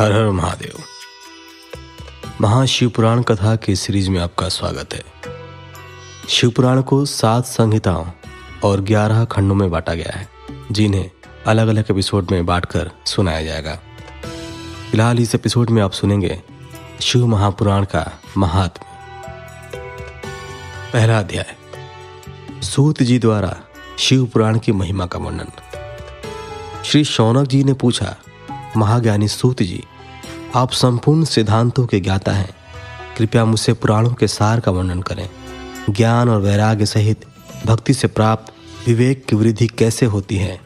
हर हर महादेव। महाशिवपुराण कथा की सीरीज में आपका स्वागत है। शिवपुराण को 7 संहिताओं और 11 खंडों में बांटा गया है, जिन्हें अलग अलग एपिसोड में बांटकर सुनाया जाएगा। फिलहाल इस एपिसोड में आप सुनेंगे शिव महापुराण का महात्म्य। पहला अध्याय, सूत जी द्वारा शिव पुराण की महिमा का वर्णन। श्री शौनक जी ने पूछा, महाज्ञानी सूत जी, आप संपूर्ण सिद्धांतों के ज्ञाता हैं, कृपया मुझसे पुराणों के सार का वर्णन करें। ज्ञान और वैराग्य सहित भक्ति से प्राप्त विवेक की वृद्धि कैसे होती है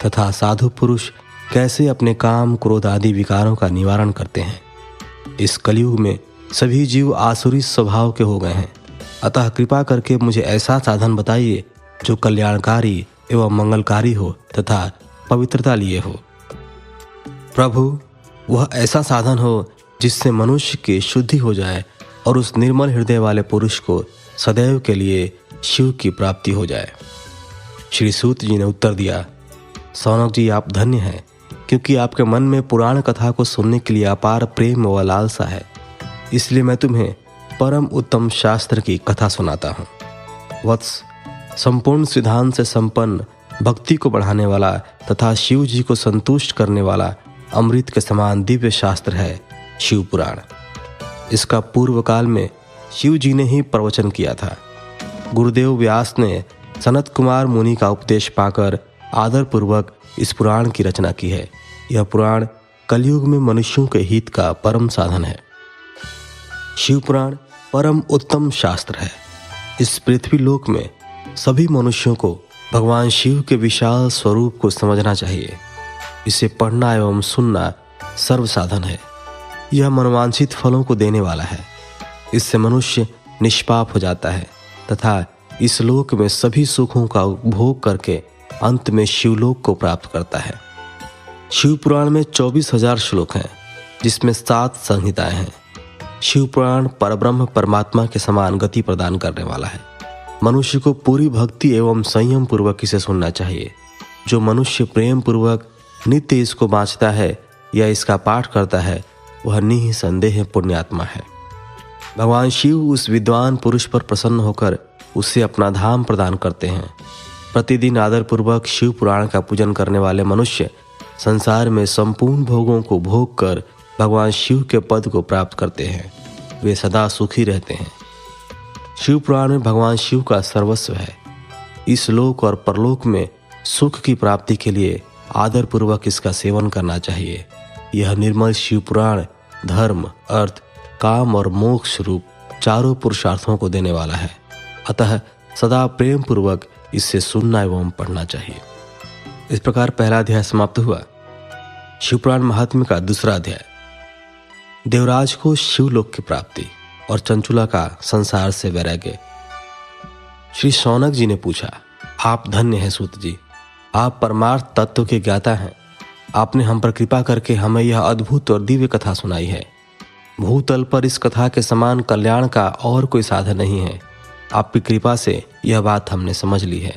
तथा साधु पुरुष कैसे अपने काम क्रोध आदि विकारों का निवारण करते हैं। इस कलयुग में सभी जीव आसुरी स्वभाव के हो गए हैं, अतः कृपा करके मुझे ऐसा साधन बताइए जो कल्याणकारी एवं मंगलकारी हो तथा पवित्रता लिए हो। प्रभु, वह ऐसा साधन हो जिससे मनुष्य की शुद्धि हो जाए और उस निर्मल हृदय वाले पुरुष को सदैव के लिए शिव की प्राप्ति हो जाए। श्री सूत जी ने उत्तर दिया, शौनक जी, आप धन्य हैं, क्योंकि आपके मन में पुराण कथा को सुनने के लिए अपार प्रेम व लालसा है। इसलिए मैं तुम्हें परम उत्तम शास्त्र की कथा सुनाता हूँ। वत्स, संपूर्ण सिद्धांत से संपन्न, भक्ति को बढ़ाने वाला तथा शिव जी को संतुष्ट करने वाला अमृत के समान दिव्य शास्त्र है शिव पुराण। इसका पूर्व काल में शिव जी ने ही प्रवचन किया था। गुरुदेव व्यास ने सनत कुमार मुनि का उपदेश पाकर आदरपूर्वक इस पुराण की रचना की है। यह पुराण कलयुग में मनुष्यों के हित का परम साधन है। शिव पुराण परम उत्तम शास्त्र है। इस पृथ्वी लोक में सभी मनुष्यों को भगवान शिव के विशाल स्वरूप को समझना चाहिए। इसे पढ़ना एवं सुनना सर्व साधन है। यह मनोवांछित फलों को देने वाला है। इससे मनुष्य निष्पाप हो जाता है तथा इस लोक में सभी सुखों का उपभोग करके अंत में शिवलोक को प्राप्त करता है। शिव पुराण में 24,000 श्लोक हैं, जिसमें 7 संहिताएं हैं। शिव पुराण परब्रह्म परमात्मा के समान गति प्रदान करने वाला है। मनुष्य को पूरी भक्ति एवं संयम पूर्वक इसे सुनना चाहिए। जो मनुष्य प्रेम पूर्वक नित्य इसको बाँचता है या इसका पाठ करता है, वह निःसंदेह पुण्यात्मा है। भगवान शिव उस विद्वान पुरुष पर प्रसन्न होकर उसे अपना धाम प्रदान करते हैं। प्रतिदिन आदरपूर्वक शिव पुराण का पूजन करने वाले मनुष्य संसार में संपूर्ण भोगों को भोग कर भगवान शिव के पद को प्राप्त करते हैं। वे सदा सुखी रहते हैं। शिव पुराण में भगवान शिव का सर्वस्व है। इस लोक और परलोक में सुख की प्राप्ति के लिए आदरपूर्वक इसका सेवन करना चाहिए। यह निर्मल शिव पुराण धर्म, अर्थ, काम और मोक्ष रूप चारों पुरुषार्थों को देने वाला है। अतः सदा प्रेम पूर्वक इससे सुनना एवं पढ़ना चाहिए। इस प्रकार पहला अध्याय समाप्त हुआ। शिवपुराण महात्म्य का दूसरा अध्याय, देवराज को शिवलोक की प्राप्ति और चंचुला का संसार से वैराग्य। श्री शौनक जी ने पूछा, आप धन्य हैं सूत जी, आप परमार्थ तत्व के ज्ञाता हैं। आपने हम पर कृपा करके हमें यह अद्भुत और दिव्य कथा सुनाई है। भूतल पर इस कथा के समान कल्याण का और कोई साधन नहीं है। आपकी कृपा से यह बात हमने समझ ली है।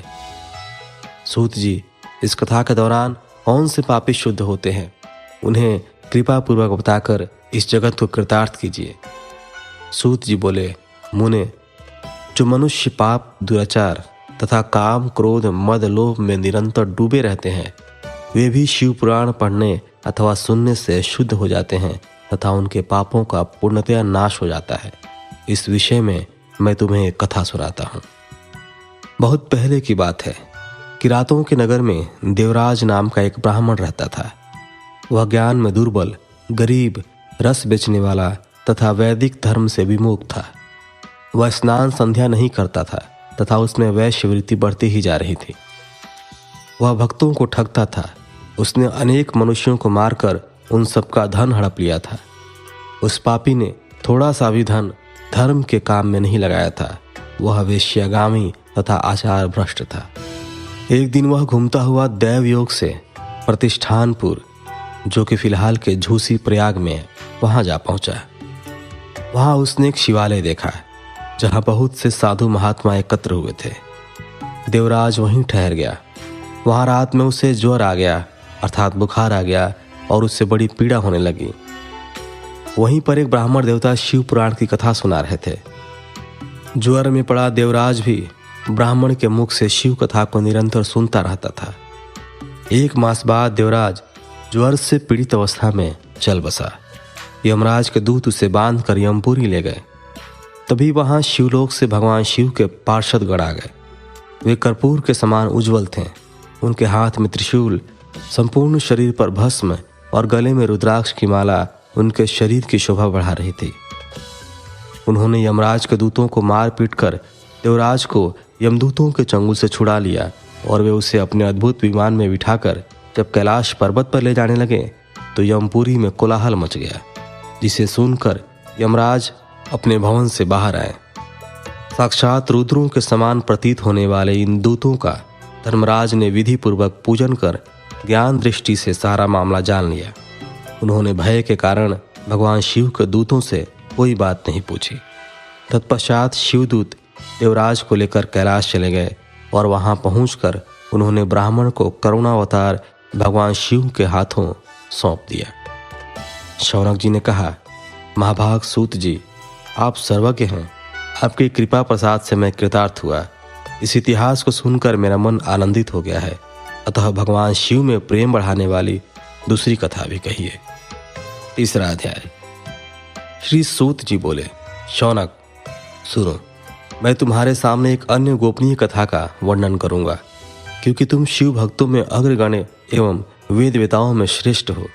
सूत जी, इस कथा के दौरान कौन से पापी शुद्ध होते हैं, उन्हें कृपा पूर्वक बताकर इस जगत को कृतार्थ कीजिए। सूत जी बोले, मुने, जो मनुष्य पाप, दुराचार तथा काम, क्रोध, मद, लोभ में निरंतर डूबे रहते हैं, वे भी शिव पुराण पढ़ने अथवा सुनने से शुद्ध हो जाते हैं तथा उनके पापों का पूर्णतया नाश हो जाता है। इस विषय में मैं तुम्हें एक कथा सुनाता हूँ। बहुत पहले की बात है। किरातों के नगर में देवराज नाम का एक ब्राह्मण रहता था। वह ज्ञान में दुर्बल, गरीब, रस बेचने वाला तथा वैदिक धर्म से विमुख था। वह स्नान संध्या नहीं करता था तथा उसमें वैश्यवृत्ति बढ़ती ही जा रही थी। वह भक्तों को ठगता था। उसने अनेक मनुष्यों को मारकर उन सबका धन हड़प लिया था। उस पापी ने थोड़ा सा भी धन धर्म के काम में नहीं लगाया था। वह वेश्यागामी तथा आचार भ्रष्ट था। एक दिन वह घूमता हुआ दैवयोग से प्रतिष्ठानपुर, जो कि फिलहाल के झूसी प्रयाग में है, वहां जा पहुंचा। वहां उसने एक शिवालय देखा जहां बहुत से साधु महात्मा एकत्र हुए थे। देवराज वहीं ठहर गया। वहां रात में उसे ज्वर आ गया, अर्थात बुखार आ गया और उससे बड़ी पीड़ा होने लगी। वहीं पर एक ब्राह्मण देवता शिव पुराण की कथा सुना रहे थे। ज्वर में पड़ा देवराज भी ब्राह्मण के मुख से शिव कथा को निरंतर सुनता रहता था। 1 मास बाद देवराज ज्वर से पीड़ित अवस्था में चल बसा। यमराज के दूत उसे बांधकर यमपुरी ले गए। तभी वहां शिवलोक से भगवान शिव के पार्षदगण आ गए। वे कर्पूर के समान उज्जवल थे। उनके हाथ में त्रिशूल, संपूर्ण शरीर पर भस्म और गले में रुद्राक्ष की माला उनके शरीर की शोभा बढ़ा रही थी। उन्होंने यमराज के दूतों को मार पीट कर देवराज को यमदूतों के चंगुल से छुड़ा लिया और वे उसे अपने अद्भुत विमान में बिठाकर जब कैलाश पर्वत पर ले जाने लगे तो यमपुरी में कोलाहल मच गया, जिसे सुनकर यमराज अपने भवन से बाहर आए। साक्षात रुद्रों के समान प्रतीत होने वाले इन दूतों का धर्मराज ने विधि पूर्वक पूजन कर ज्ञान दृष्टि से सारा मामला जान लिया। उन्होंने भय के कारण भगवान शिव के दूतों से कोई बात नहीं पूछी। तत्पश्चात शिवदूत देवराज को लेकर कैलाश चले गए और वहां पहुंचकर उन्होंने ब्राह्मण को करुणावतार भगवान शिव के हाथों सौंप दिया। शौनक जी ने कहा, महाभाग सूत जी, आप सर्वज्ञ हैं। आपकी कृपा प्रसाद से मैं कृतार्थ हुआ। इस इतिहास को सुनकर मेरा मन आनंदित हो गया है। अतः भगवान शिव में प्रेम बढ़ाने वाली दूसरी कथा भी कहिए। 3रा अध्याय। श्री सूत जी बोले, शौनक सुनो, मैं तुम्हारे सामने एक अन्य गोपनीय कथा का वर्णन करूंगा, क्योंकि तुम शिव भक्तों में अग्रगण्य एवं वेद वेताओं में श्रेष्ठ हो।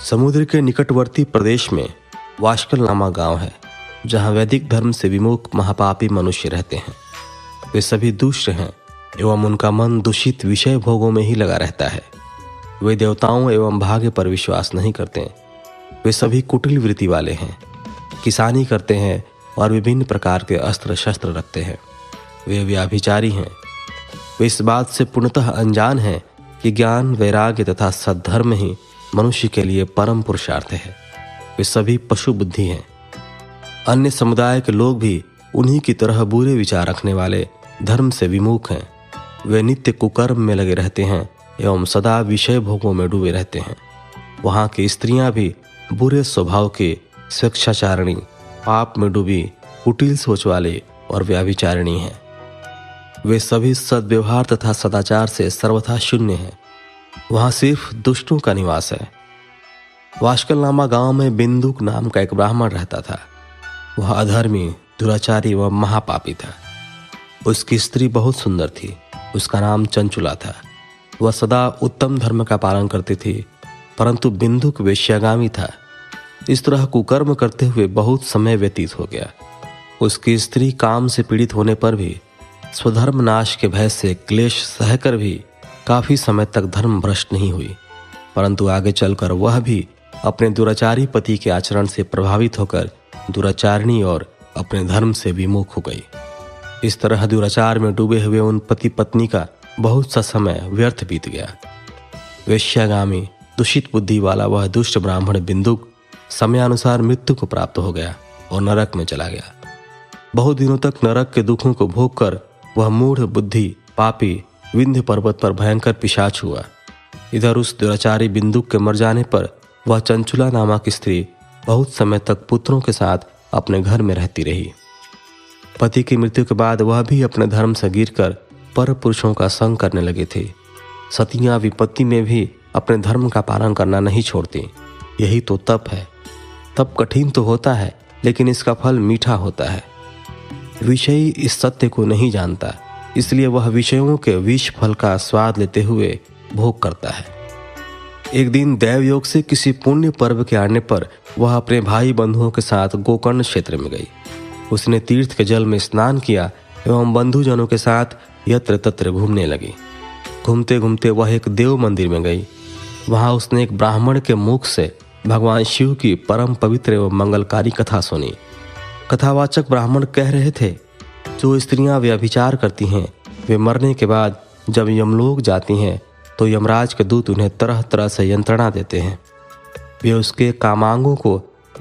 समुद्र के निकटवर्ती प्रदेश में वाष्कल नामा गांव है, जहां वैदिक धर्म से विमुख महापापी मनुष्य रहते हैं। वे सभी दुष्ट हैं एवं उनका मन दूषित विषय भोगों में ही लगा रहता है। वे देवताओं एवं भाग्य पर विश्वास नहीं करते। वे सभी कुटिल वृत्ति वाले हैं, किसानी करते हैं और विभिन्न प्रकार के अस्त्र शस्त्र रखते हैं। वे व्याभिचारी हैं। वे इस बात से पूर्णतः अनजान हैं कि ज्ञान, वैराग्य तथा सद्धर्म ही मनुष्य के लिए परम पुरुषार्थ है। वे सभी पशु बुद्धि हैं। अन्य समुदाय के लोग भी उन्हीं की तरह बुरे विचार रखने वाले धर्म से विमुख हैं। वे नित्य कुकर्म में लगे रहते हैं एवं सदा विषय भोगों में डूबे रहते हैं। वहाँ की स्त्रियां भी बुरे स्वभाव के, स्वेच्छाचारिणी, पाप में डूबी, कुटिल सोच वाले और व्याभिचारिणी हैं। वे सभी सद्व्यवहार तथा सदाचार से सर्वथा शून्य हैं। वहाँ सिर्फ दुष्टों का निवास है। वाष्कल नामा गांव में बिंदुक नाम का एक ब्राह्मण रहता था। वह अधर्मी, दुराचारी व महापापी था। उसकी स्त्री बहुत सुंदर थी। उसका नाम चंचुला था। वह सदा उत्तम धर्म का पालन करती थी, परंतु बिंदुक वेश्यागामी था। इस तरह कुकर्म करते हुए बहुत समय व्यतीत हो गया। उसकी स्त्री काम से पीड़ित होने पर भी, स्वधर्म नाश के भय से क्लेश सहकर भी काफी समय तक धर्म भ्रष्ट नहीं हुई, परंतु आगे चलकर वह भी अपने दुराचारी पति के आचरण से प्रभावित होकर दुराचारिणी और अपने धर्म से विमुख हो गई। इस तरह दुराचार में डूबे हुए उन पति पत्नी का बहुत सा समय व्यर्थ बीत गया। वेश्यागामी, दूषित बुद्धि वाला वह दुष्ट ब्राह्मण बिंदुक समयानुसार मृत्यु को प्राप्त हो गया और नरक में चला गया। बहुत दिनों तक नरक के दुखों को भोग कर वह मूढ़ बुद्धि पापी विंध्य पर्वत पर भयंकर पिशाच हुआ। इधर उस दुराचारी बिंदुक के मर जाने पर वह चंचुला नामक स्त्री बहुत समय तक पुत्रों के साथ अपने घर में रहती रही। पति की मृत्यु के बाद वह भी अपने धर्म से गिरकर पर पुरुषों का संग करने लगे थे। सतियां विपत्ति में भी अपने धर्म का पालन करना नहीं छोड़ती। यही तो तप है। तप कठिन तो होता है, लेकिन इसका फल मीठा होता है। विषयी इस सत्य को नहीं जानता, इसलिए वह विषयों के विष फल का स्वाद लेते हुए भोग करता है। एक दिन दैवयोग से किसी पुण्य पर्व के आने पर वह अपने भाई बंधुओं के साथ गोकर्ण क्षेत्र में गई। उसने तीर्थ के जल में स्नान किया एवं बंधुजनों के साथ यत्र तत्र घूमने लगी। घूमते घूमते वह एक देव मंदिर में गई। वहां उसने एक ब्राह्मण के मुख से भगवान शिव की परम पवित्र एवं मंगलकारी कथा सुनी। कथावाचक ब्राह्मण कह रहे थे, जो स्त्रियां व्यभिचार करती हैं वे मरने के बाद जब यमलोक जाती हैं तो यमराज के दूत उन्हें तरह तरह से यंत्रणा देते हैं। वे उसके कामांगों को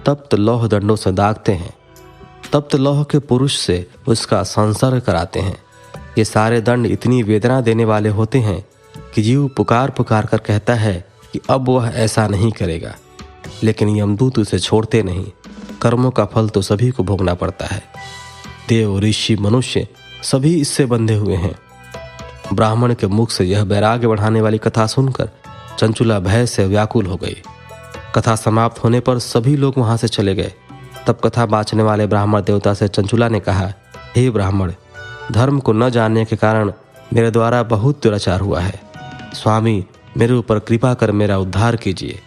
तप्त लौह दंडों से दागते हैं। तप्त लौह के पुरुष से उसका संसर्ग कराते हैं। ये सारे दंड इतनी वेदना देने वाले होते हैं कि जीव पुकार पुकार कर कहता है कि अब वह ऐसा नहीं करेगा। लेकिन यमदूत उसे छोड़ते नहीं। कर्मों का फल तो सभी को भोगना पड़ता है। देव, ऋषि, मनुष्य सभी इससे बंधे हुए हैं। ब्राह्मण के मुख से यह वैराग्य बढ़ाने वाली कथा सुनकर चंचुला भय से व्याकुल हो गई। कथा समाप्त होने पर सभी लोग वहां से चले गए। तब कथा बाँचने वाले ब्राह्मण देवता से चंचुला ने कहा, हे ब्राह्मण, धर्म को न जानने के कारण मेरे द्वारा बहुत दुराचार हुआ है। स्वामी, मेरे ऊपर कृपा कर मेरा उद्धार कीजिए।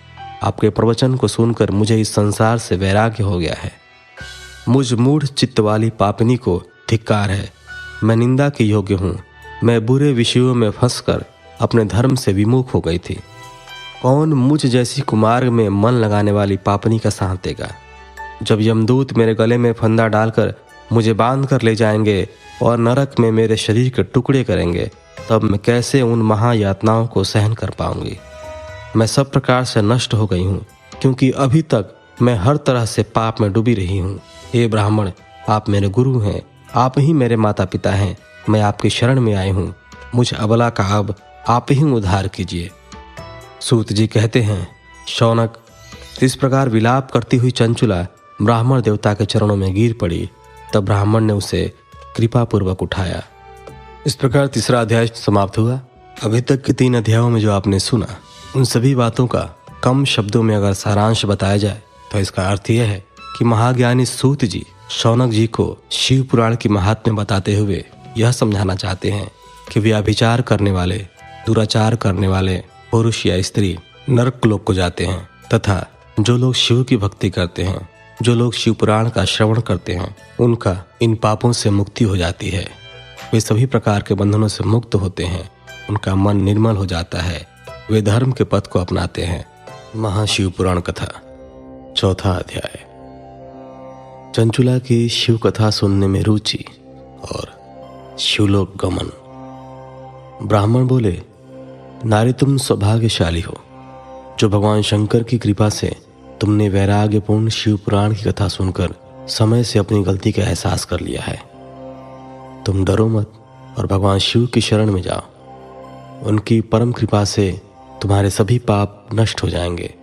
आपके प्रवचन को सुनकर मुझे इस संसार से वैराग्य हो गया है। मुझ मूढ़ चित्त वाली पापिनी को धिक्कार है। मैं निंदा के योग्य हूँ। मैं बुरे विषयों में फंसकर अपने धर्म से विमुख हो गई थी। कौन मुझ जैसी कुमार्ग में मन लगाने वाली पापनी का साथ देगा? जब यमदूत मेरे गले में फंदा डालकर मुझे बांध कर ले जाएंगे और नरक में मेरे शरीर के टुकड़े करेंगे, तब मैं कैसे उन महायातनाओं को सहन कर पाऊंगी? मैं सब प्रकार से नष्ट हो गई हूँ, क्योंकि अभी तक मैं हर तरह से पाप में डूबी रही हूँ। हे ब्राह्मण, आप मेरे गुरु हैं, आप ही मेरे माता पिता हैं। मैं आपकी शरण में आई हूँ। मुझ अबला का अब आप ही उद्धार कीजिए। सूत जी कहते हैं, शौनक, इस प्रकार विलाप करती हुई चंचुला ब्राह्मण देवता के चरणों में गिर पड़ी। तब ब्राह्मण ने उसे कृपापूर्वक उठाया। इस प्रकार तीसरा अध्याय समाप्त हुआ। अभी तक के 3 अध्यायों में जो आपने सुना, उन सभी बातों का कम शब्दों में अगर सारांश बताया जाए तो इसका अर्थ यह है कि महाज्ञानी सूत जी शौनक जी को शिव पुराण की महात्म्य बताते हुए यह समझाना चाहते हैं कि व्यभिचार करने वाले, दुराचार करने वाले पुरुष या स्त्री नरक लोक को जाते हैं, तथा जो लोग शिव की भक्ति करते हैं, जो लोग शिव पुराण का श्रवण करते हैं, उनका इन पापों से मुक्ति हो जाती है। वे सभी प्रकार के बंधनों से मुक्त होते हैं। उनका मन निर्मल हो जाता है। वे धर्म के पथ को अपनाते हैं। महाशिव पुराण कथा, चौथा अध्याय। चंचुला की शिव कथा सुनने में रुचि और शिवलोक गमन। ब्राह्मण बोले, नारी, तुम सौभाग्यशाली हो जो भगवान शंकर की कृपा से तुमने वैराग्यपूर्ण शिव पुराण की कथा सुनकर समय से अपनी गलती का एहसास कर लिया है। तुम डरो मत और भगवान शिव की शरण में जाओ। उनकी परम कृपा से तुम्हारे सभी पाप नष्ट हो जाएंगे।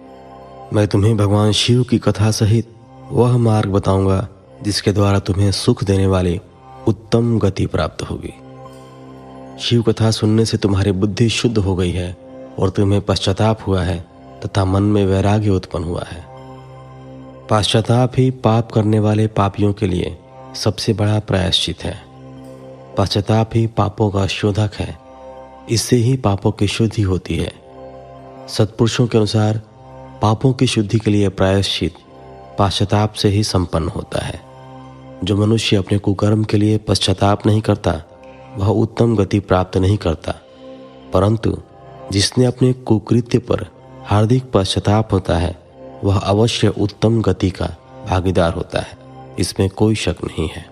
मैं तुम्हें भगवान शिव की कथा सहित वह मार्ग बताऊंगा जिसके द्वारा तुम्हें सुख देने वाली उत्तम गति प्राप्त होगी। शिव कथा सुनने से तुम्हारी बुद्धि शुद्ध हो गई है और तुम्हें पश्चाताप हुआ है तथा मन में वैराग्य उत्पन्न हुआ है। पश्चाताप ही पाप करने वाले पापियों के लिए सबसे बड़ा प्रायश्चित है। पश्चाताप ही पापों का शोधक है। इससे ही पापों की शुद्धि होती है। सत्पुरुषों के अनुसार पापों की शुद्धि के लिए प्रायश्चित पश्चाताप से ही संपन्न होता है। जो मनुष्य अपने कुकर्म के लिए पश्चाताप नहीं करता वह उत्तम गति प्राप्त नहीं करता, परंतु जिसने अपने कुकृत्य पर हार्दिक पश्चाताप होता है वह अवश्य उत्तम गति का भागीदार होता है। इसमें कोई शक नहीं है।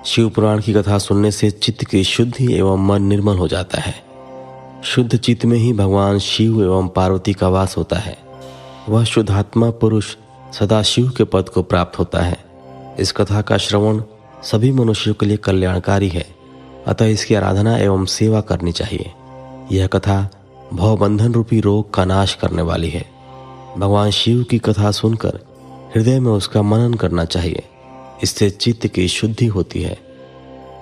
शिव पुराण की कथा सुनने से चित्त की शुद्धि एवं मन निर्मल हो जाता है। शुद्ध चित्त में ही भगवान शिव एवं पार्वती का वास होता है। वह शुद्धात्मा पुरुष सदा शिव के पद को प्राप्त होता है। इस कथा का श्रवण सभी मनुष्यों के लिए कल्याणकारी है, अतः इसकी आराधना एवं सेवा करनी चाहिए। यह कथा भवबंधन रूपी रोग का नाश करने वाली है। भगवान शिव की कथा सुनकर हृदय में उसका मनन करना चाहिए। इससे चित्त की शुद्धि होती है।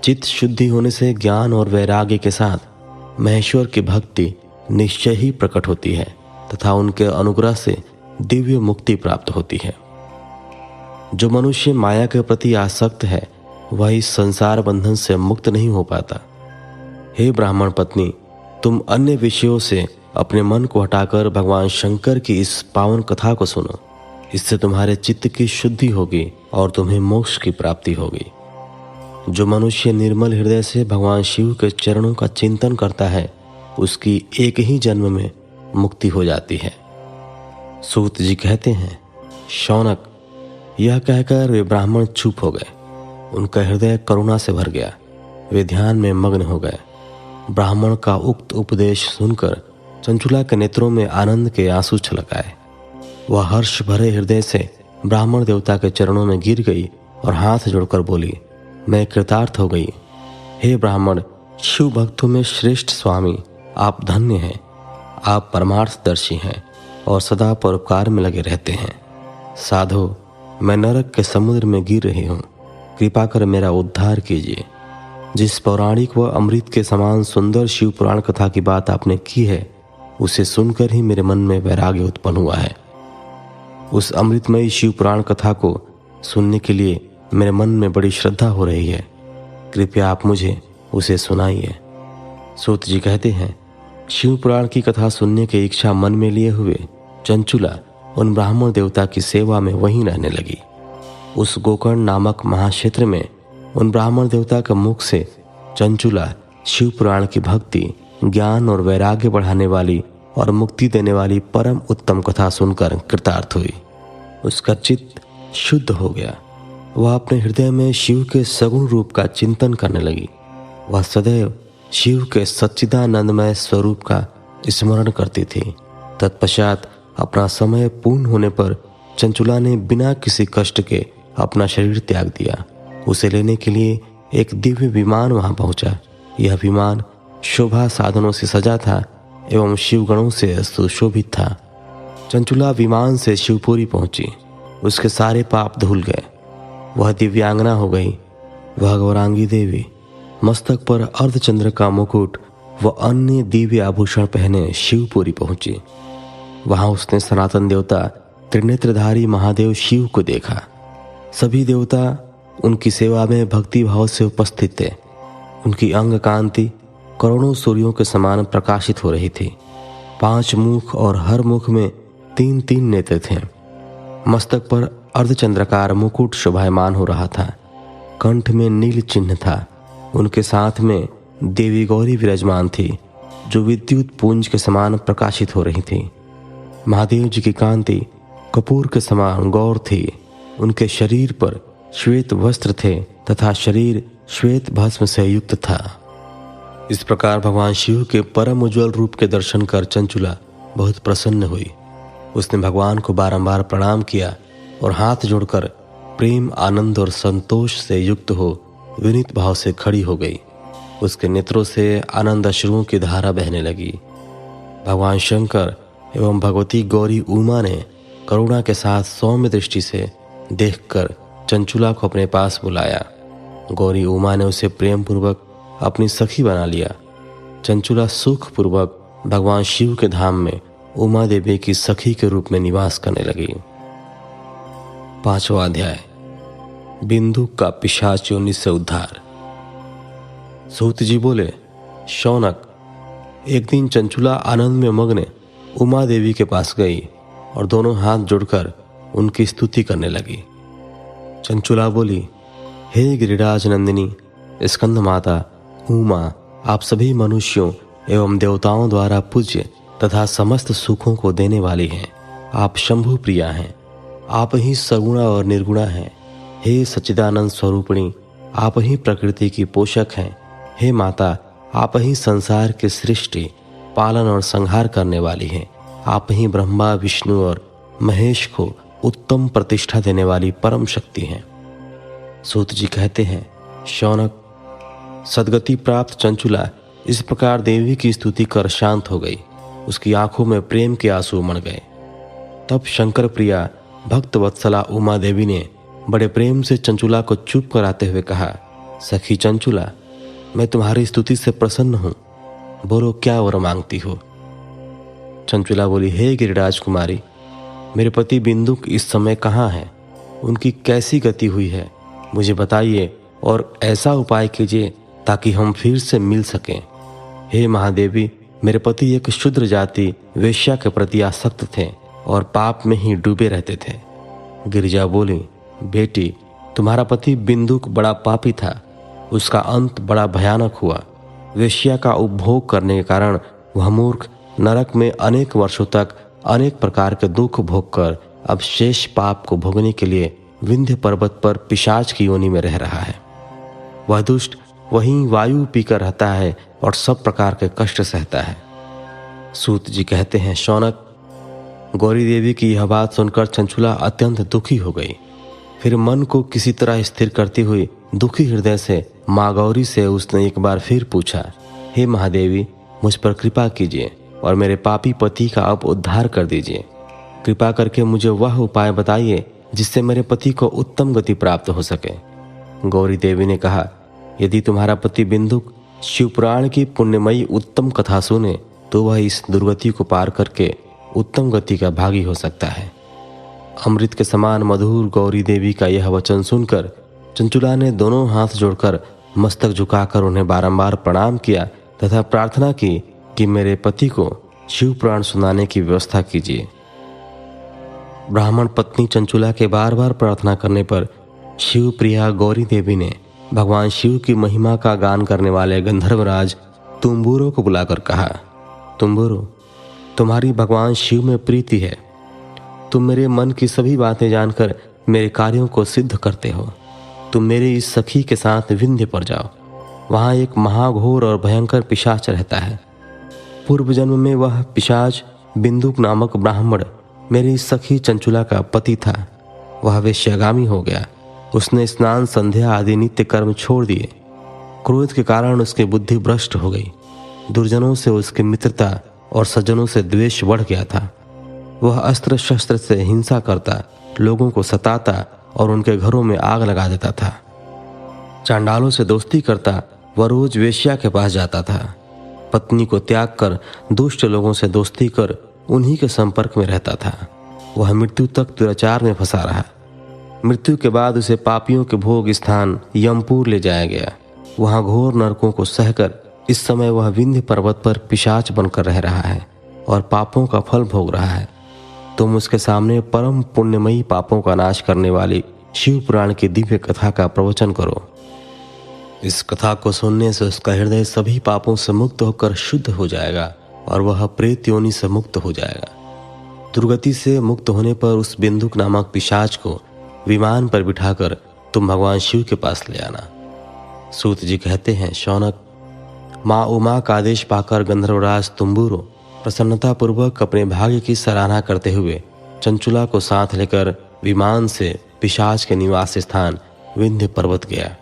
चित्त शुद्धि होने से ज्ञान और वैराग्य के साथ महेश्वर की भक्ति निश्चय ही प्रकट होती है तथा उनके अनुग्रह से दिव्य मुक्ति प्राप्त होती है। जो मनुष्य माया के प्रति आसक्त है वह इस संसार बंधन से मुक्त नहीं हो पाता। हे ब्राह्मण पत्नी, तुम अन्य विषयों से अपने मन को हटाकर भगवान शंकर की इस पावन कथा को सुनो। इससे तुम्हारे चित्त की शुद्धि होगी और तुम्हें मोक्ष की प्राप्ति होगी। जो मनुष्य निर्मल हृदय से भगवान शिव के चरणों का चिंतन करता है उसकी एक ही जन्म में मुक्ति हो जाती है। सूत जी कहते हैं, शौनक, यह कहकर वे ब्राह्मण चुप हो गए। उनका हृदय करुणा से भर गया। वे ध्यान में मग्न हो गए। ब्राह्मण का उक्त उपदेश सुनकर चंचुला के नेत्रों में आनंद के आंसू छलक आए। वह हर्ष भरे हृदय से ब्राह्मण देवता के चरणों में गिर गई और हाथ जोड़कर बोली, मैं कृतार्थ हो गई। हे ब्राह्मण, शिव भक्तों में श्रेष्ठ स्वामी, आप धन्य हैं। आप परमार्थदर्शी हैं। और सदा परोपकार में लगे रहते हैं। साधो, मैं नरक के समुद्र में गिर रही हूँ, कृपा कर मेरा उद्धार कीजिए। जिस पौराणिक व अमृत के समान सुंदर शिव पुराण कथा की बात आपने की है, उसे सुनकर ही मेरे मन में वैराग्य उत्पन्न हुआ है। उस अमृतमयी शिव पुराण कथा को सुनने के लिए मेरे मन में बड़ी श्रद्धा हो रही है। कृपया आप मुझे उसे सुनाइए। सूत जी कहते हैं, शिव पुराण की कथा सुनने की इच्छा मन में लिए हुए चंचुला उन ब्राह्मण देवता की सेवा में वहीं रहने लगी। उस गोकर्ण नामक महाक्षेत्र में उन ब्राह्मण देवता के मुख से चंचुला शिव पुराण की भक्ति, ज्ञान और वैराग्य बढ़ाने वाली और मुक्ति देने वाली परम उत्तम कथा सुनकर कृतार्थ हुई। उसका चित्त शुद्ध हो गया। वह अपने हृदय में शिव के सगुण रूप का चिंतन करने लगी। वह सदैव शिव के सच्चिदानंदमय स्वरूप का स्मरण करती थी। तत्पश्चात अपना समय पूर्ण होने पर चंचुला ने बिना किसी कष्ट के अपना शरीर त्याग दिया। उसे लेने के लिए एक दिव्य विमान वहां पहुंचा। यह विमान शोभा साधनों से सजा था एवं शिवगणों से सुशोभित था। चंचुला विमान से शिवपुरी पहुंची। उसके सारे पाप धुल गए। वह दिव्यांगना हो गई। वह गौरांगी देवी मस्तक पर अर्धचंद्र का मुकुट व अन्य दिव्य आभूषण पहने शिवपुरी पहुंची। वहां उसने सनातन देवता त्रिनेत्रधारी महादेव शिव को देखा। सभी देवता उनकी सेवा में भक्ति भाव से उपस्थित थे। उनकी अंग कांति करोड़ों सूर्यों के समान प्रकाशित हो रही थी। 5 मुख और हर मुख में 3-3 नेत्र थे। मस्तक पर अर्धचंद्राकार मुकुट शोभायमान हो रहा था। कंठ में नील चिन्ह था। उनके साथ में देवी गौरी विराजमान थी, जो विद्युत पुंज के समान प्रकाशित हो रही थी। महादेव जी की कांति कपूर के समान गौर थी। उनके शरीर पर श्वेत वस्त्र थे तथा शरीर श्वेत भस्म से युक्त था। इस प्रकार भगवान शिव के परम उज्ज्वल रूप के दर्शन कर चंचुला बहुत प्रसन्न हुई। उसने भगवान को बारंबार प्रणाम किया और हाथ जोड़कर प्रेम, आनंद और संतोष से युक्त हो विनीत भाव से खड़ी हो गई। उसके नेत्रों से आनंद अश्रुओं की धारा बहने लगी। भगवान शंकर एवं भगवती गौरी उमा ने करुणा के साथ सौम्य दृष्टि से देखकर चंचुला को अपने पास बुलाया। गौरी उमा ने उसे प्रेम पूर्वक अपनी सखी बना लिया। चंचुला सुख पूर्वक भगवान शिव के धाम में उमा देवी की सखी के रूप में निवास करने लगी। 5वां अध्याय, बिंदु का पिशाच योनि से उद्धार। सूत जी बोले, शौनक, एक दिन चंचुला आनंद में मग्न उमा देवी के पास गई और दोनों हाथ जोड़कर उनकी स्तुति करने लगी। चंचुला बोली, हे गिरिराज नंदिनी, स्कंद माता उमा, आप सभी मनुष्यों एवं देवताओं द्वारा पूज्य तथा समस्त सुखों को देने वाली हैं। आप शंभु प्रिया हैं। आप ही सगुणा और निर्गुणा हैं। हे सच्चिदानंद स्वरूपिणी, आप ही प्रकृति की पोषक हैं। हे माता, आप ही संसार के सृष्टि, पालन और संहार करने वाली हैं। आप ही ब्रह्मा, विष्णु और महेश को उत्तम प्रतिष्ठा देने वाली परम शक्ति हैं। सूत जी कहते हैं, शौनक, सद्गति प्राप्त चंचुला इस प्रकार देवी की स्तुति कर शांत हो गई। उसकी आंखों में प्रेम के आंसू उमड़ गए। तब शंकर प्रिया भक्त वत्सला उमा देवी ने बड़े प्रेम से चंचुला को चुप कराते हुए कहा, सखी चंचुला, मैं तुम्हारी स्तुति से प्रसन्न हूं। बोलो, क्या वर मांगती हो? चंचुला बोली, हे गिरिराज कुमारी, मेरे पति बिंदुक इस समय कहाँ हैं? उनकी कैसी गति हुई है? मुझे बताइए और ऐसा उपाय कीजिए ताकि हम फिर से मिल सकें। हे महादेवी, मेरे पति एक शूद्र जाति वेश्या के प्रति आसक्त थे और पाप में ही डूबे रहते थे। गिरिजा बोली, बेटी, तुम्हारा पति बिंदुक बड़ा पापी था। उसका अंत बड़ा भयानक हुआ। वेश्या का उपभोग करने के कारण वह मूर्ख नरक में अनेक वर्षों तक अनेक प्रकार के दुख भोग कर अब शेष पाप को भोगने के लिए विंध्य पर्वत पर पिशाच की योनि में रह रहा है। वह दुष्ट वहीं वायु पीकर रहता है और सब प्रकार के कष्ट सहता है। सूत जी कहते हैं, शौनक, गौरी देवी की यह बात सुनकर चंचुला अत्यंत दुखी हो गई। फिर मन को किसी तरह स्थिर करती हुई दुखी हृदय से माँ गौरी से उसने एक बार फिर पूछा, हे महादेवी, मुझ पर कृपा कीजिए और मेरे पापी पति का अब उद्धार कर दीजिए। कृपा करके मुझे वह उपाय बताइए जिससे मेरे पति को उत्तम गति प्राप्त हो सके। गौरी देवी ने कहा, यदि तुम्हारा पति बिंदुक शिवपुराण की पुण्यमयी उत्तम कथा सुने तो वह इस दुर्गति को पार करके उत्तम गति का भागी हो सकता है। अमृत के समान मधुर गौरी देवी का यह वचन सुनकर चंचुला ने दोनों हाथ जोड़कर मस्तक झुकाकर उन्हें बारंबार प्रणाम किया तथा प्रार्थना की कि मेरे पति को शिव पुराण सुनाने की व्यवस्था कीजिए। ब्राह्मण पत्नी चंचुला के बार बार प्रार्थना करने पर शिव प्रिया गौरी देवी ने भगवान शिव की महिमा का गान करने वाले गंधर्वराज तुम्बुरो को बुलाकर कहा, तुम्बुरो, तुम्हारी भगवान शिव में प्रीति है। तुम मेरे मन की सभी बातें जानकर मेरे कार्यों को सिद्ध करते हो। तुम मेरे इस सखी के साथ विंध्य पर जाओ। वहाँ एक महाघोर और भयंकर पिशाच रहता है। पूर्व जन्म में वह पिशाच बिंदुक नामक ब्राह्मण मेरी सखी चंचुला का पति था। वह वेश्यागामी हो गया। उसने स्नान संध्या आदि नित्य कर्म छोड़ दिए। क्रोध के कारण उसकी बुद्धि भ्रष्ट हो गई। दुर्जनों से उसकी मित्रता और सज्जनों से द्वेष बढ़ गया था। वह अस्त्र शस्त्र से हिंसा करता, लोगों को सताता और उनके घरों में आग लगा देता था। चांडालों से दोस्ती करता, वह रोज वेश्या के पास जाता था। पत्नी को त्याग कर दुष्ट लोगों से दोस्ती कर उन्हीं के संपर्क में रहता था। वह मृत्यु तक दुराचार में फंसा रहा। मृत्यु के बाद उसे पापियों के भोग स्थान यमपुर ले जाया गया। वहां घोर नरकों को सहकर इस समय वह विंध्य पर्वत पर पिशाच बनकर रह रहा है और पापों का फल भोग रहा है। तुम उसके सामने परम पुण्यमयी पापों का नाश करने वाली शिव पुराण की दिव्य कथा का प्रवचन करो। इस कथा को सुनने से उसका हृदय सभी पापों से मुक्त होकर शुद्ध हो जाएगा और वह प्रेत योनि से मुक्त हो जाएगा। दुर्गति से मुक्त होने पर उस बिंदुक नामक पिशाच को विमान पर बिठाकर तुम भगवान शिव के पास ले आना। सूत जी कहते हैं, शौनक, माँ उमा का आदेश पाकर गंधर्वराज तुम्बुरो प्रसन्नतापूर्वक अपने भाग्य की सराहना करते हुए चंचुला को साथ लेकर विमान से पिशाच के निवास स्थान विंध्य पर्वत गया।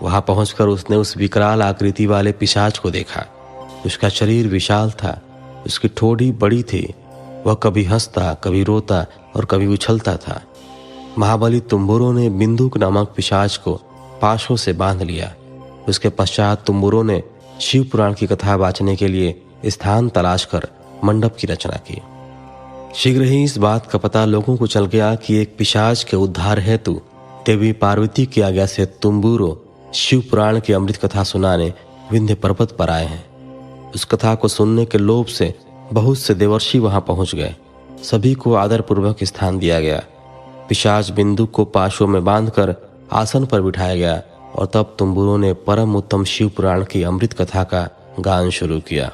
वहां पहुंचकर उसने उस विकराल आकृति वाले पिशाच को देखा। उसका शरीर विशाल था, उसकी ठोड़ी बड़ी थी। वह कभी हंसता, कभी रोता और कभी उछलता था। महाबली तुम्बुरो ने बिंदुक नामक पिशाच को पाशों से बांध लिया। उसके पश्चात तुम्बुरो ने शिव पुराण की कथा वाचने के लिए स्थान तलाश कर मंडप की रचना की। शीघ्र ही इस बात का पता लोगों को चल गया कि एक पिशाच के उद्धार हेतु देवी पार्वती की आज्ञा से तुम्बुरो शिव पुराण की अमृत कथा सुनाने विंध्य पर्वत पर आए हैं। उस कथा को सुनने के लोभ से बहुत से देवर्षि वहां पहुंच गए। सभी को आदरपूर्वक स्थान दिया गया। पिशाच बिंदुक को पाशों में बांधकर आसन पर बिठाया गया और तब तुम्बुरो ने परम उत्तम शिव पुराण की अमृत कथा का गान शुरू किया।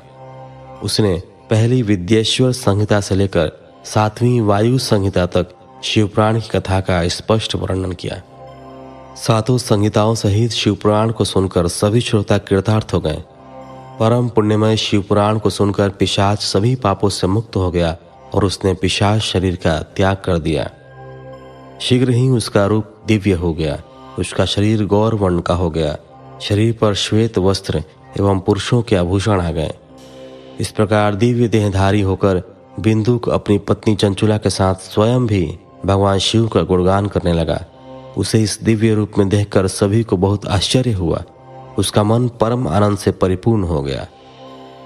उसने पहली विद्येश्वर संहिता से लेकर 7वीं वायु संहिता तक शिव पुराण की कथा का स्पष्ट वर्णन किया। 7 संहिताओं सहित शिव पुराण को सुनकर सभी श्रोता कृतार्थ हो गए। परम पुण्यमय शिव पुराण को सुनकर पिशाच सभी पापों से मुक्त हो गया और उसने पिशाच शरीर का त्याग कर दिया। शीघ्र ही उसका रूप दिव्य हो गया। उसका शरीर गौर वर्ण का हो गया। शरीर पर श्वेत वस्त्र एवं पुरुषों के आभूषण आ गए। इस प्रकार दिव्य देहधारी होकर बिंदुक अपनी पत्नी चंचुला के साथ स्वयं भी भगवान शिव का गुणगान करने लगा। उसे इस दिव्य रूप में देखकर सभी को बहुत आश्चर्य हुआ। उसका मन परम आनंद से परिपूर्ण हो गया।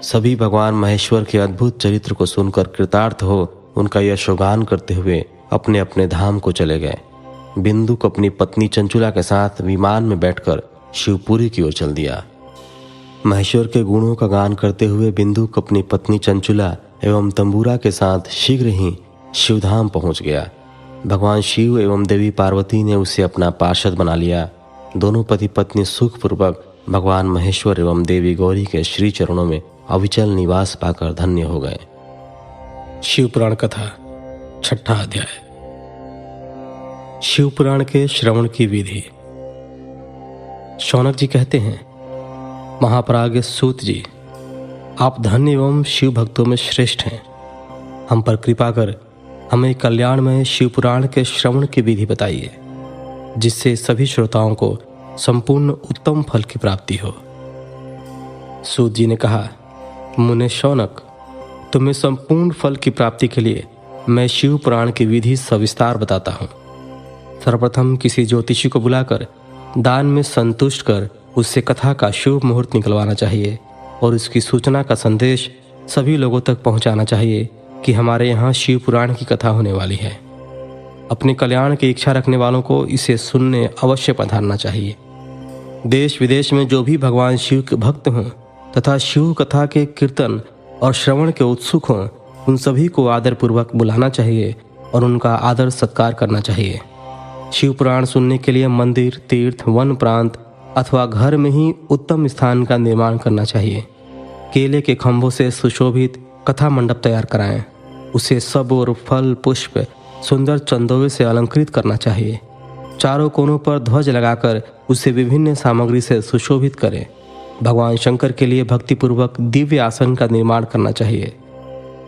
सभी भगवान महेश्वर के अद्भुत चरित्र को सुनकर कृतार्थ हो उनका यशोगान करते हुए अपने अपने धाम को चले गए। बिंदुक अपनी पत्नी चंचुला के साथ विमान में बैठकर शिवपुरी की ओर चल दिया। महेश्वर के गुणों का गान करते हुए बिंदुक अपनी पत्नी चंचुला एवं तंबूरा के साथ शीघ्र ही शिवधाम पहुंच गया। भगवान शिव एवं देवी पार्वती ने उसे अपना पार्षद बना लिया। दोनों पति पत्नी सुखपूर्वक भगवान महेश्वर एवं देवी गौरी के श्री चरणों में अविचल निवास पाकर धन्य हो गए। शिव पुराण कथा 6ठा अध्याय। शिव पुराण के श्रवण की विधि। शौनक जी कहते हैं, महापराग सूत जी, आप धन्य एवं शिव भक्तों में श्रेष्ठ हैं। हम पर कृपा कर हमें कल्याणमय शिव पुराण के श्रवण की विधि बताइए, जिससे सभी श्रोताओं को संपूर्ण उत्तम फल की प्राप्ति हो। सूत जी ने कहा, मुने शौनक, तुम्हें संपूर्ण फल की प्राप्ति के लिए मैं शिव पुराण की विधि सविस्तार बताता हूँ। सर्वप्रथम किसी ज्योतिषी को बुलाकर दान में संतुष्ट कर उससे कथा का शुभ मुहूर्त निकलवाना चाहिए और उसकी सूचना का संदेश सभी लोगों तक पहुंचाना चाहिए कि हमारे यहाँ शिव पुराण की कथा होने वाली है। अपने कल्याण की इच्छा रखने वालों को इसे सुनने अवश्य पधारना चाहिए। देश विदेश में जो भी भगवान शिव के भक्त हों तथा शिव कथा के कीर्तन और श्रवण के उत्सुक हों, उन सभी को आदरपूर्वक बुलाना चाहिए और उनका आदर सत्कार करना चाहिए। शिव पुराण सुनने के लिए मंदिर, तीर्थ, वन प्रांत अथवा घर में ही उत्तम स्थान का निर्माण करना चाहिए। केले के खंभों से सुशोभित कथा मंडप तैयार कराएं। उसे सब और फल, पुष्प, सुंदर चंदोवे से अलंकृत करना चाहिए। चारों कोनों पर ध्वज लगाकर उसे विभिन्न सामग्री से सुशोभित करें। भगवान शंकर के लिए भक्तिपूर्वक दिव्य आसन का निर्माण करना चाहिए।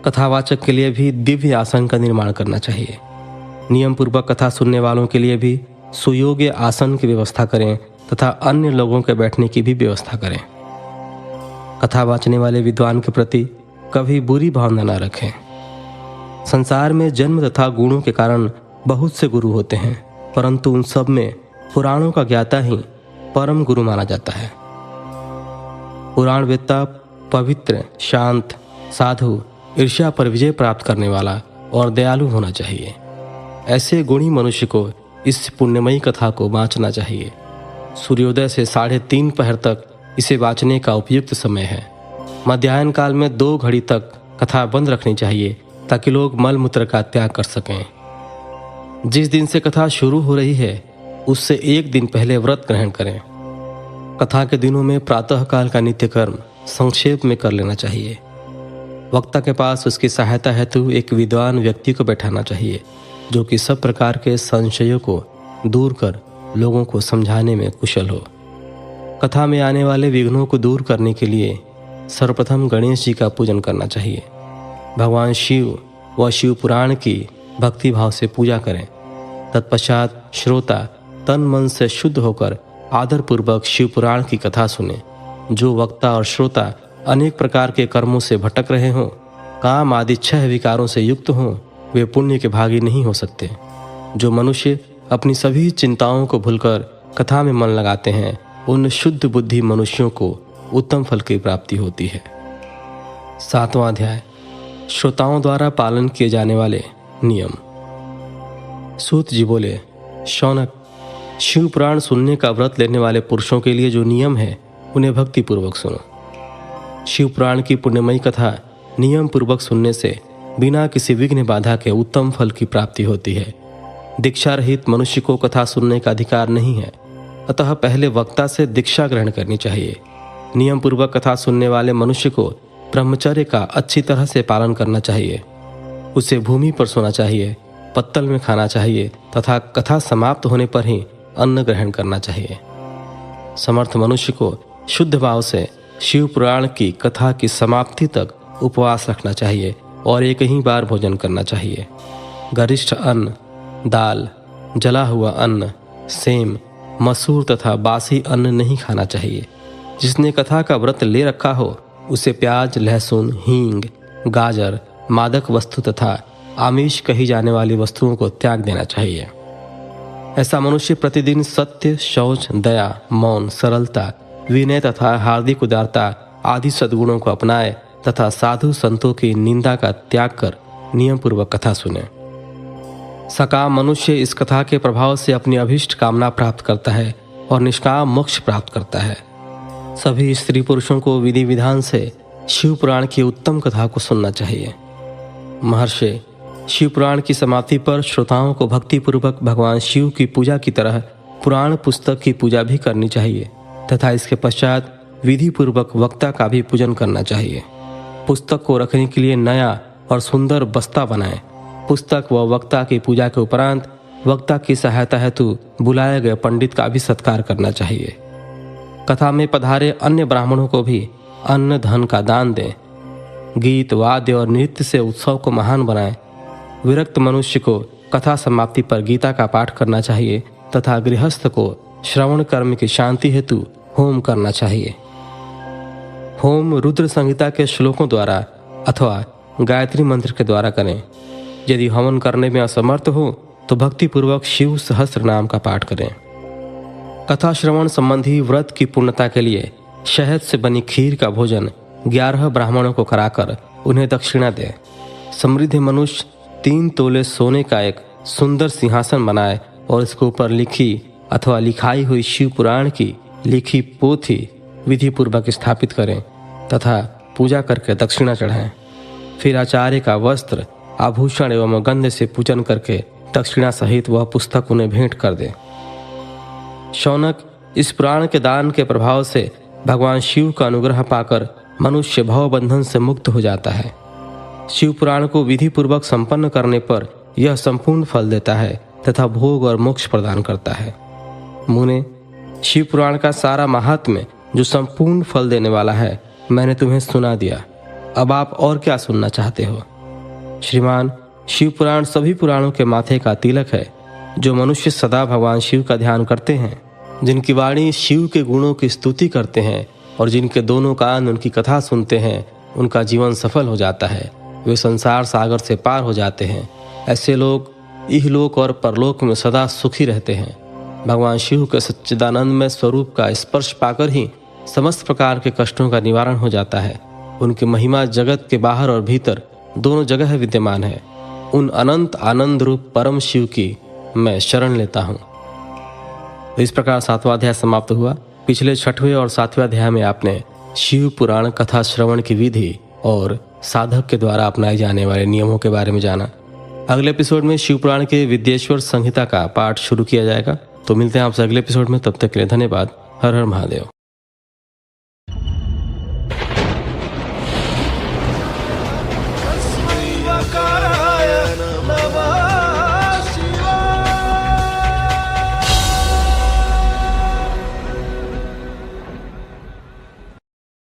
कथावाचक के लिए भी दिव्य आसन का निर्माण करना चाहिए। नियम पूर्वक कथा सुनने वालों के लिए भी सुयोग्य आसन की व्यवस्था करें तथा अन्य लोगों के बैठने की भी व्यवस्था करें। कथा वाचने वाले विद्वान के प्रति कभी बुरी भावना न रखें। संसार में जन्म तथा गुणों के कारण बहुत से गुरु होते हैं, परंतु उन सब में पुराणों का ज्ञाता ही परम गुरु माना जाता है। पुराण वेत्ता पवित्र, शांत, साधु, ईर्ष्या पर विजय प्राप्त करने वाला और दयालु होना चाहिए। ऐसे गुणी मनुष्य को इस पुण्यमयी कथा को वाचना चाहिए। सूर्योदय से 3:30 पहर तक इसे वाचने का उपयुक्त समय है। मध्याह्न काल में 2 घड़ी तक कथा बंद रखनी चाहिए ताकि लोग मल मूत्र का त्याग कर सकें। जिस दिन से कथा शुरू हो रही है उससे 1 दिन पहले व्रत ग्रहण करें। कथा के दिनों में प्रातः काल का नित्य कर्म संक्षेप में कर लेना चाहिए। वक्ता के पास उसकी सहायता हेतु एक विद्वान व्यक्ति को बैठाना चाहिए जो कि सब प्रकार के संशयों को दूर कर लोगों को समझाने में कुशल हो। कथा में आने वाले विघ्नों को दूर करने के लिए सर्वप्रथम गणेश जी का पूजन करना चाहिए। भगवान शिव व शिव पुराण की भक्ति भाव से पूजा करें। तत्पश्चात श्रोता तन मन से शुद्ध होकर आदरपूर्वक शिव पुराण की कथा सुने। जो वक्ता और श्रोता अनेक प्रकार के कर्मों से भटक रहे हों, काम आदि 6 विकारों से युक्त हों, वे पुण्य के भागी नहीं हो सकते। जो मनुष्य अपनी सभी चिंताओं को भूलकर कथा में मन लगाते हैं, उन शुद्ध बुद्धि मनुष्यों को उत्तम फल की प्राप्ति होती है। 7वां अध्याय, श्रोताओं द्वारा पालन किए जाने वाले नियम। सूत जी बोले, शौनक, शिव पुराण सुनने का व्रत लेने वाले पुरुषों के लिए जो नियम है उन्हें भक्तिपूर्वक सुनो। शिव पुराण की पुण्यमयी कथा नियम पूर्वक सुनने से बिना किसी विघ्न बाधा के उत्तम फल की प्राप्ति होती है। दीक्षा रहित मनुष्य को कथा सुनने का अधिकार नहीं है, अतः पहले वक्ता से दीक्षा ग्रहण करनी चाहिए। नियम पूर्वक कथा सुनने वाले मनुष्य को ब्रह्मचर्य का अच्छी तरह से पालन करना चाहिए। उसे भूमि पर सोना चाहिए, पत्तल में खाना चाहिए तथा कथा समाप्त होने पर ही अन्न ग्रहण करना चाहिए। समर्थ मनुष्य को शुद्ध भाव से शिव पुराण की कथा की समाप्ति तक उपवास रखना चाहिए और एक ही बार भोजन करना चाहिए। गरिष्ठ अन्न, दाल, जला हुआ अन्न, सेम, मसूर तथा बासी अन्न नहीं खाना चाहिए। जिसने कथा का व्रत ले रखा हो उसे प्याज, लहसुन, हींग, गाजर, मादक वस्तु तथा आमिष कही जाने वाली वस्तुओं को त्याग देना चाहिए। ऐसा मनुष्य प्रतिदिन सत्य, शौच, दया, मौन, सरलता, विनय तथा हार्दिक उदारता आदि सद्गुणों को अपनाए तथा साधु संतों की निंदा का त्याग कर नियम पूर्वक कथा सुने। सकाम मनुष्य इस कथा के प्रभाव से अपनी अभीष्ट कामना प्राप्त करता है और निष्काम मोक्ष प्राप्त करता है। सभी स्त्री पुरुषों को विधि विधान से शिव पुराण की उत्तम कथा को सुनना चाहिए। महर्षि, शिव पुराण की समाप्ति पर श्रोताओं को भक्तिपूर्वक भगवान शिव की पूजा की तरह पुराण पुस्तक की पूजा भी करनी चाहिए तथा इसके पश्चात विधि पूर्वक वक्ता का भी पूजन करना चाहिए। पुस्तक को रखने के लिए नया और सुंदर बस्ता बनाएं। पुस्तक व वक्ता की पूजा के उपरांत वक्ता की सहायता हेतु बुलाए गए पंडित का भी सत्कार करना चाहिए। कथा में पधारे अन्य ब्राह्मणों को भी अन्न धन का दान दें। गीत, वाद्य और नृत्य से उत्सव को महान बनाएं। विरक्त मनुष्य को कथा समाप्ति पर गीता का पाठ करना चाहिए तथा गृहस्थ को श्रवण कर्म की शांति हेतु होम करना चाहिए। होम रुद्र संहिता के श्लोकों द्वारा अथवा गायत्री मंत्र के द्वारा करें। यदि हवन करने में असमर्थ हो तो भक्तिपूर्वक शिव सहस्त्र नाम का पाठ करें। कथा श्रवण संबंधी व्रत की पूर्णता के लिए शहद से बनी खीर का भोजन 11 ब्राह्मणों को कराकर उन्हें दक्षिणा दें। समृद्ध मनुष्य 3 तोले सोने का एक सुंदर सिंहासन बनाए और इसके ऊपर लिखी अथवा लिखाई हुई शिव पुराण की लिखी पोथी विधि पूर्वक स्थापित करें तथा पूजा करके दक्षिणा चढ़ाएं। फिर आचार्य का वस्त्र, आभूषण एवं गंध से पूजन करके दक्षिणा सहित वह पुस्तक उन्हें भेंट कर दें। शौनक, इस पुराण के दान के प्रभाव से भगवान शिव का अनुग्रह पाकर मनुष्य भव बंधन से मुक्त हो जाता है। शिव पुराण को विधि पूर्वक संपन्न करने पर यह संपूर्ण फल देता है तथा भोग और मोक्ष प्रदान करता है। मुने, शिव पुराण का सारा महात्म्य जो संपूर्ण फल देने वाला है मैंने तुम्हें सुना दिया। अब आप और क्या सुनना चाहते हो? श्रीमान, शिव पुराण सभी पुराणों के माथे का तिलक है। जो मनुष्य सदा भगवान शिव का ध्यान करते हैं, जिनकी वाणी शिव के गुणों की स्तुति करते हैं और जिनके दोनों कान उनकी कथा सुनते हैं, उनका जीवन सफल हो जाता है। वे संसार सागर से पार हो जाते हैं। ऐसे लोग इहलोक और परलोक में सदा सुखी रहते हैं। भगवान शिव के सच्चिदानंदमय स्वरूप का स्पर्श पाकर ही समस्त प्रकार के कष्टों का निवारण हो जाता है। उनकी महिमा जगत के बाहर और भीतर दोनों जगह विद्यमान है। उन अनंत आनंद रूप परम शिव की मैं शरण लेता हूँ। इस प्रकार 7वां अध्याय समाप्त हुआ। पिछले 6वें और 7वें अध्याय में आपने शिव पुराण कथा श्रवण की विधि और साधक के द्वारा अपनाए जाने वाले नियमों के बारे में जाना। अगले एपिसोड में शिव पुराण के विद्येश्वर संहिता का पाठ शुरू किया जाएगा। तो मिलते हैं आपसे अगले एपिसोड में। तब तक के लिए धन्यवाद। हर हर महादेव।